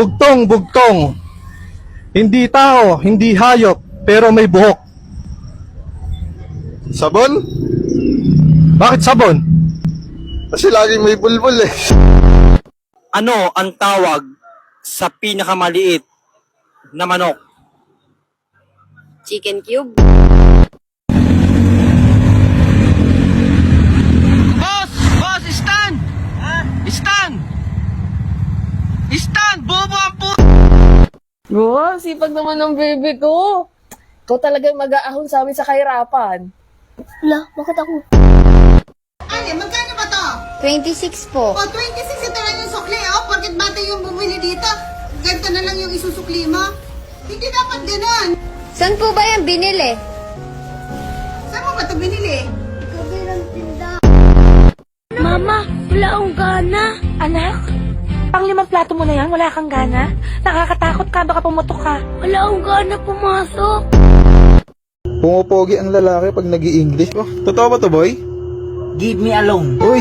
Bugtong, bugtong. Hindi tao, hindi hayop, pero may buhok. Sabon? Bakit sabon? Kasi laging may bulbul eh. Ano ang tawag sa pinakamaliit na manok? Chicken cube. Boss! Boss! Stand! Stand! Stand! Bobo ang po... Wow, sipag naman ng bebe ko. Ikaw talaga mag-aahon sa amin sa kahirapan. Wala, bakit ako? Ale, magkano ba to? 26 po. O, 26 ito lang yung sukli, oh. Porket bata yung bumili dito, ganito na lang yung isusukli mo. Hindi dapat ganun. Saan po ba yan binili? Saan mo ba ito binili? Kabilang tinda. Mama, wala akong gana. Anak, pang 5 plato mo na yan, wala kang gana? Nakakatakot ka, baka pumutok ka. Wala akong gana pumasok. Pumopogi ang lalaki pag nag-i-English. Oh, totoo ba to, boy? Give me alone. Uy!